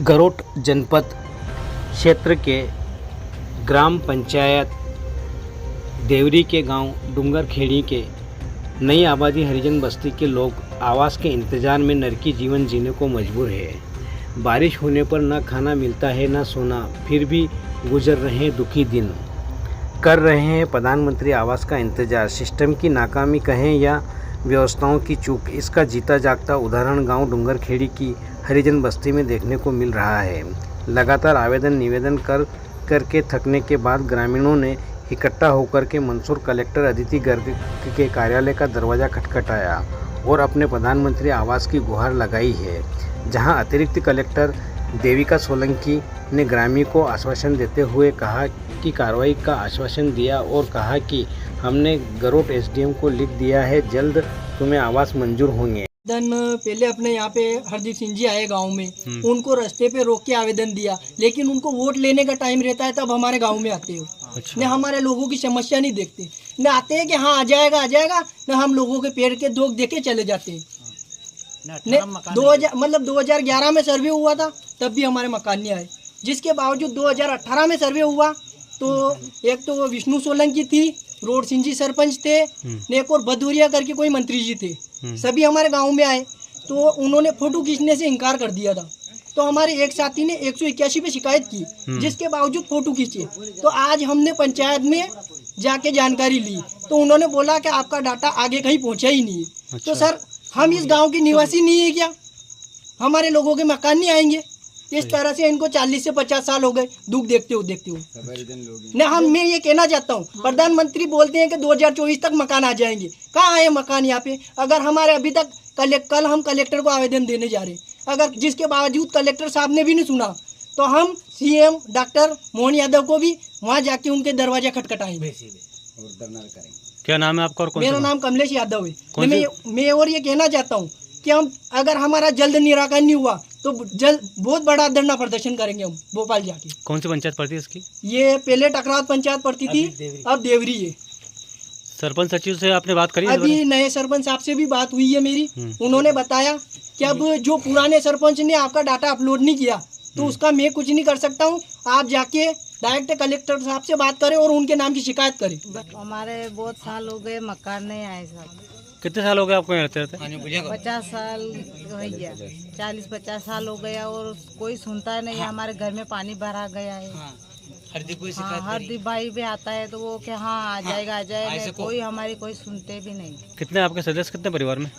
गरोट जनपद क्षेत्र के ग्राम पंचायत देवरी के गांव डूंगरखेड़ी के नई आबादी हरिजन बस्ती के लोग आवास के इंतजार में नरकी जीवन जीने को मजबूर है। बारिश होने पर न खाना मिलता है न सोना, फिर भी गुजर रहे हैं दुखी दिन। कर रहे हैं प्रधानमंत्री आवास का इंतजार। सिस्टम की नाकामी कहें या व्यवस्थाओं की चूक, इसका जीता जागता उदाहरण गांव डूंगरखेड़ी की हरिजन बस्ती में देखने को मिल रहा है। लगातार आवेदन निवेदन करके थकने के बाद ग्रामीणों ने इकट्ठा होकर के मंदसौर कलेक्टर अदिति गर्ग के कार्यालय का दरवाज़ा खटखटाया और अपने प्रधानमंत्री आवास की गुहार लगाई है, जहां अतिरिक्त कलेक्टर देविका सोलंकी ने ग्रामीण को आश्वासन देते हुए कहा कि कार्रवाई का आश्वासन दिया और कहा कि हमने गरोट एसडीएम को लिख दिया है, जल्द तुम्हें आवास मंजूर होंगे। पहले अपने यहाँ पे हरदीप सिंह जी आए गांव में, उनको रास्ते पे रोक के आवेदन दिया, लेकिन उनको वोट लेने का टाइम रहता है तब हमारे गांव में आते हो। अच्छा। न हमारे लोगों की समस्या नहीं देखते, न आते हैं कि हाँ आ जाएगा, न हम लोगों के पेड़ के दोग देके चले जाते हैं। 2011 में सर्वे हुआ था, तब भी हमारे मकान नहीं आए, जिसके बावजूद 2018 में सर्वे हुआ तो एक तो वो विष्णु सोलंकी थी, रोड सिंह जी सरपंच थे, एक और भदौरिया करके कोई मंत्री जी थे, सभी हमारे गांव में आए तो उन्होंने फोटो खींचने से इनकार कर दिया था। तो हमारे एक साथी ने 181 पे शिकायत की, जिसके बावजूद फोटो खींचे। तो आज हमने पंचायत में जाके जानकारी ली तो उन्होंने बोला कि आपका डाटा आगे कहीं पहुंचा ही नहीं है। अच्छा। तो सर हम इस गांव के निवासी नहीं है क्या? हमारे लोगों के मकान नहीं आएंगे? इस तरह से इनको 40 से 50 साल हो गए दुख देखते हो न। मैं ये कहना चाहता हूँ, प्रधानमंत्री बोलते हैं कि 2024 तक मकान आ जाएंगे, कहाँ आए मकान यहाँ पे? अगर हमारे अभी तक कल हम कलेक्टर को आवेदन देने जा रहे हैं, अगर जिसके बावजूद कलेक्टर साहब ने भी नहीं सुना तो हम सीएम डॉक्टर मोहन यादव को भी वहाँ जाके उनके दरवाजा खटखटाएंगे। क्या नाम है आपका? और मेरा नाम कमलेश यादव है। मैं और ये कहना चाहता हूँ कि हम अगर हमारा जल्द निराकरण नहीं हुआ तो जल्द बहुत बड़ा धरना प्रदर्शन करेंगे हम भोपाल जाके। कौन सी पंचायत पड़ती है इसकी? ये पहले टकराव पंचायत पड़ती थी, अब देवरी है। सरपंच सचिव से आपने बात करी? अभी नए सरपंच साहब से भी बात हुई है मेरी। उन्होंने बताया कि अब जो पुराने सरपंच ने आपका डाटा अपलोड नहीं किया तो उसका मैं कुछ नहीं कर सकता हूँ, आप जाके डायरेक्ट कलेक्टर साहब से बात करें और उनके नाम की शिकायत करें। हमारे बहुत साल हो गए मकान नहीं आए साहब। कितने साल हो गए आपको यहाँ रहते? 50 साल हो गया, 40-50 साल हो गया और कोई सुनता नहीं है। हमारे घर में पानी भरा गया है। हरदीप भाई भी आता है तो वो क्या आ जाएगा, कोई हमारी कोई सुनते भी नहीं। कितने आपके सदस्य, कितने परिवार में?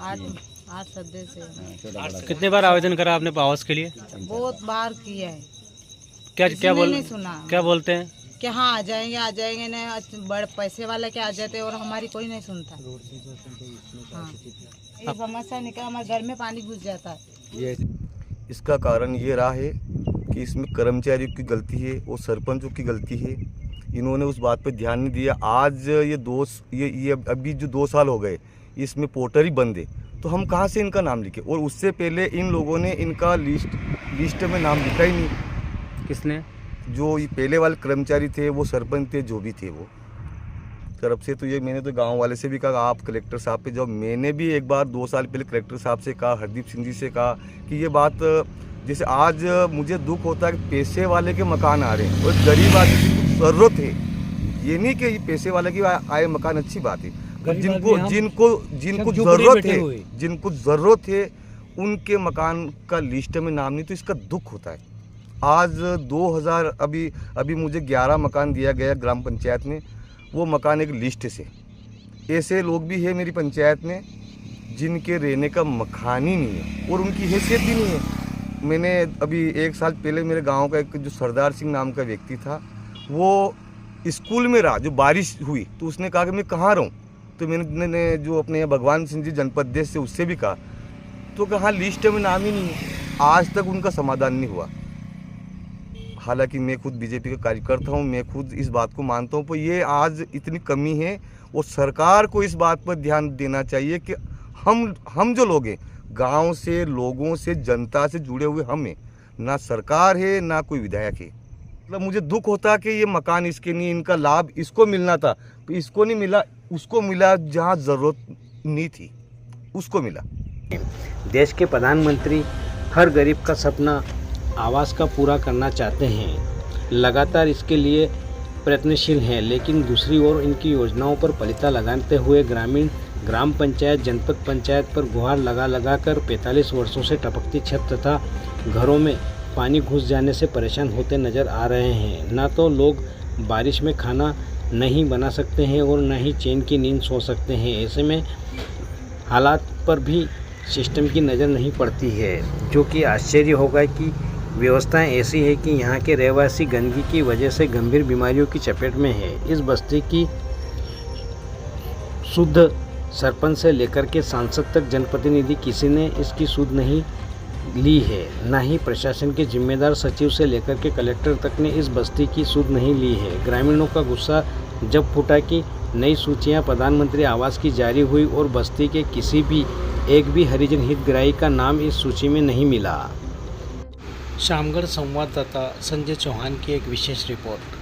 8 सदस्य। कितने बार आवेदन करा आपने आवास के लिए? बहुत बार किया है। क्या नहीं सुना। क्या बोलते हैं कि हाँ आ जाएंगे ना, बड़े पैसे वाले के आ जाते हैं और हमारी कोई नहीं सुनता। हाँ, ये समस्या निकल हमारे घर में पानी घुस जाता है। इसका कारण ये रहा है कि इसमें कर्मचारियों की गलती है और सरपंचों की गलती है। इन्होंने उस बात पर ध्यान नहीं दिया। आज ये अभी जो 2 साल हो गए इसमें पोर्टल ही बंद है, तो हम कहाँ से इनका नाम लिखे? और उससे पहले इन लोगों ने इनका लिस्ट में नाम लिखा ही नहीं। किसने? जो ये पहले वाले कर्मचारी थे, वो सरपंच थे, जो भी थे वो तरफ से। तो ये मैंने तो गांव वाले से भी कहा आप कलेक्टर साहब पे जाओ। मैंने भी एक बार 2 साल पहले कलेक्टर साहब से कहा, हरदीप सिंह जी से कहा कि ये बात, जैसे आज मुझे दुख होता है कि पैसे वाले के मकान आ रहे हैं और गरीब आदमी की ज़रूरत है। ये नहीं कि पैसे वाले की आए मकान अच्छी बात है, जिनको ज़रूरत है उनके मकान का लिस्ट में नाम नहीं, तो इसका दुख होता है। आज 2000 अभी मुझे 11 मकान दिया गया ग्राम पंचायत में, वो मकान एक लिस्ट से। ऐसे लोग भी है मेरी पंचायत में जिनके रहने का मकान ही नहीं है और उनकी हैसियत भी नहीं है। मैंने अभी 1 साल पहले मेरे गांव का एक जो सरदार सिंह नाम का व्यक्ति था, वो स्कूल में रहा, जो बारिश हुई तो उसने कहा कि मैं कहाँ रहूँ, तो मैंने जो अपने भगवान सिंह जी जनपद देश से उससे भी कहा, तो कहा लिस्ट में नाम ही नहीं है। आज तक उनका समाधान नहीं हुआ। हालांकि मैं खुद बीजेपी का कार्यकर्ता हूं, मैं खुद इस बात को मानता हूं, पर ये आज इतनी कमी है और सरकार को इस बात पर ध्यान देना चाहिए कि हम जो लोग हैं, गांव से, लोगों से, जनता से जुड़े हुए हम हैं, ना सरकार है ना कोई विधायक है। मतलब मुझे दुख होता कि ये मकान इसके नहीं, इनका लाभ इसको मिलना था, तो इसको नहीं मिला, उसको मिला जहाँ ज़रूरत नहीं थी उसको मिला। देश के प्रधानमंत्री हर गरीब का सपना आवास का पूरा करना चाहते हैं। लगातार इसके लिए प्रयत्नशील हैं, लेकिन दूसरी ओर इनकी योजनाओं पर पलीता लगाते हुए ग्राम पंचायत, जनपद पंचायत पर गुहार लगा कर 45 वर्षों से टपकती छत तथा घरों में पानी घुस जाने से परेशान होते नजर आ रहे हैं। न तो लोग बारिश में खाना नहीं बना सकते हैं और न ही चैन की नींद सो सकते हैं। ऐसे में हालात पर भी सिस्टम की नज़र नहीं पड़ती है, जो कि आश्चर्य होगा कि व्यवस्थाएं ऐसी है कि यहाँ के रहवासी गंदगी की वजह से गंभीर बीमारियों की चपेट में है। इस बस्ती की शुद्ध सरपंच से लेकर के सांसद तक जनप्रतिनिधि किसी ने इसकी सुध नहीं ली है। न ही प्रशासन के जिम्मेदार सचिव से लेकर के कलेक्टर तक ने इस बस्ती की सुध नहीं ली है। ग्रामीणों का गुस्सा जब फूटा कि नई सूचियां प्रधानमंत्री आवास की जारी हुई और बस्ती के किसी भी एक भी हरिजन हितग्राही का नाम इस सूची में नहीं मिला। शामगढ़ संवाददाता संजय चौहान की एक विशेष रिपोर्ट।